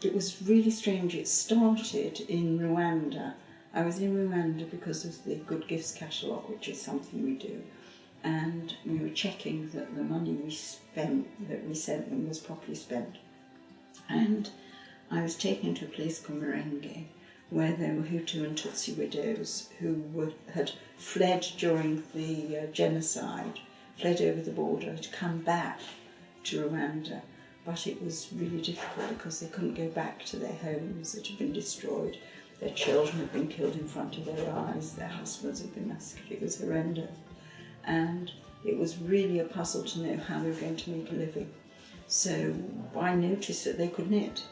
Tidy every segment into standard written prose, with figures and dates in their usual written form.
it was really strange. It started in Rwanda. I was in Rwanda because of the Good Gifts catalogue, which is something we do. And we were checking that the money we sent them was properly spent. And I was taken to a place called Merenge, where there were Hutu and Tutsi widows who had fled during the genocide, fled over the border, had come back to Rwanda. But it was really difficult because they couldn't go back to their homes that had been destroyed. Their children had been killed in front of their eyes, their husbands had been massacred. It was horrendous. And it was really a puzzle to know how they were going to make a living. So I noticed that they could knit.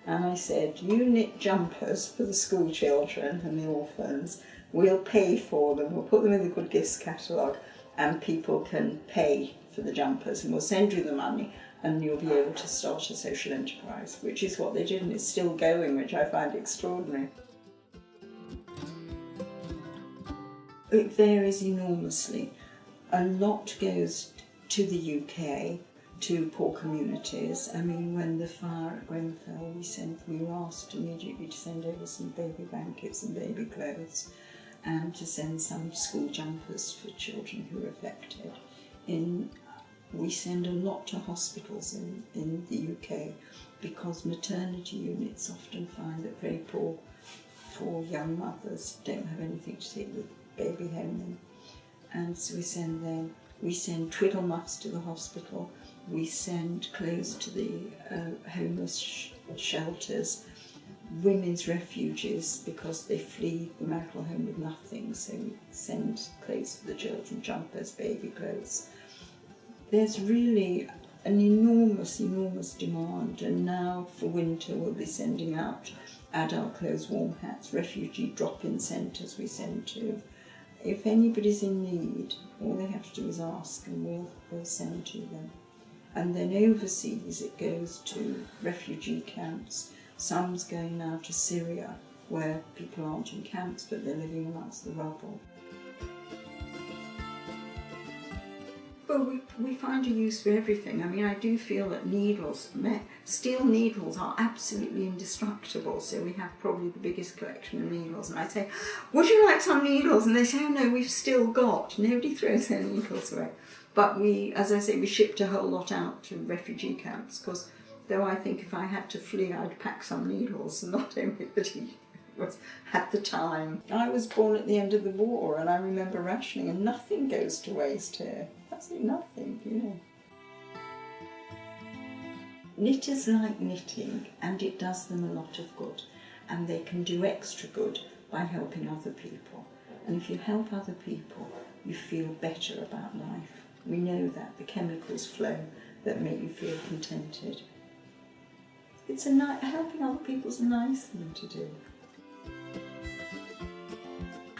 And I said, you knit jumpers for the school children and the orphans. We'll pay for them. We'll put them in the Good Gifts catalogue and people can pay for the jumpers and we'll send you the money and you'll be able to start a social enterprise, which is what they did, and it's still going, which I find extraordinary. It varies enormously. A lot goes to the UK, to poor communities. I mean, when the fire at Grenfell, we were asked immediately to send over some baby blankets and baby clothes and to send some school jumpers for children who were affected. We send a lot to hospitals in the UK because maternity units often find that very poor young mothers don't have anything to take the baby home in. And so we send them. We send twiddle muffs to the hospital. We send clothes to the homeless shelters, women's refuges because they flee the marital home with nothing. So we send clothes for the children, jumpers, baby clothes. There's really an enormous, enormous demand, and now for winter we'll be sending out adult clothes, warm hats, refugee drop-in centres we send to. If anybody's in need, all they have to do is ask and we'll send to them. And then overseas it goes to refugee camps. Some's going now to Syria, where people aren't in camps but they're living amongst the rubble. Well, we find a use for everything. I mean, I do feel that steel needles are absolutely indestructible, so we have probably the biggest collection of needles. And I say, would you like some needles? And they say, oh no, we've still got. Nobody throws their needles away. But we, as I say, we shipped a whole lot out to refugee camps, because though I think if I had to flee, I'd pack some needles, and not everybody had the time. I was born at the end of the war, and I remember rationing, and nothing goes to waste here. Absolutely nothing, you know. Knitters like knitting, and it does them a lot of good, and they can do extra good by helping other people. And if you help other people, you feel better about life. We know that the chemicals flow that make you feel contented. Helping other people's a nice thing to do.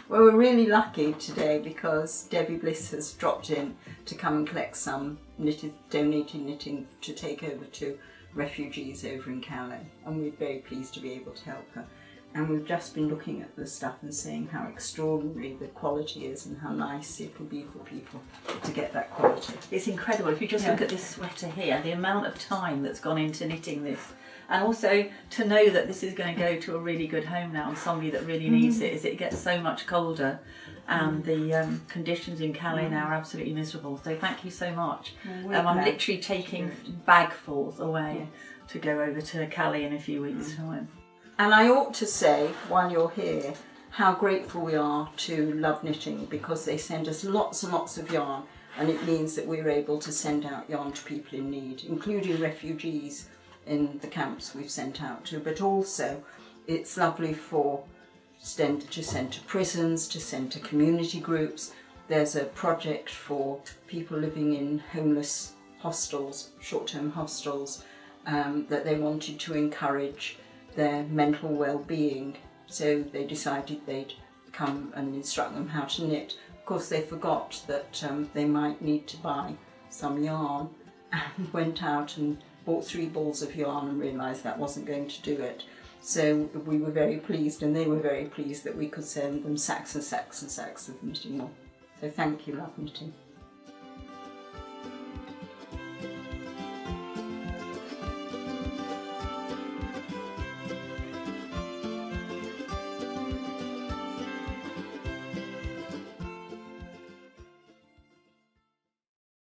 Well, we're really lucky today because Debbie Bliss has dropped in to come and collect some donated knitting to take over to refugees over in Calais, and we're very pleased to be able to help her. And we've just been looking at the stuff and saying how extraordinary the quality is and how nice it will be for people to get that quality. It's incredible. If you just look at this sweater here, the amount of time that's gone into knitting this, and also to know that this is going to go to a really good home now and somebody that really needs it, as it gets so much colder and the conditions in Calais now are absolutely miserable. So thank you so much. I'm literally taking bagfuls away to go over to Calais in a few weeks' time. And I ought to say, while you're here, how grateful we are to LoveKnitting, because they send us lots and lots of yarn, and it means that we're able to send out yarn to people in need, including refugees in the camps we've sent out to, but also it's lovely to send to prisons, to send to community groups. There's a project for people living in homeless hostels, short-term hostels, that they wanted to encourage their mental well-being, so they decided they'd come and instruct them how to knit. Of course, they forgot that they might need to buy some yarn, and went out and bought 3 balls of yarn and realised that wasn't going to do it. So we were very pleased, and they were very pleased, that we could send them sacks and sacks and sacks of knitting wool. So thank you, LoveKnitting.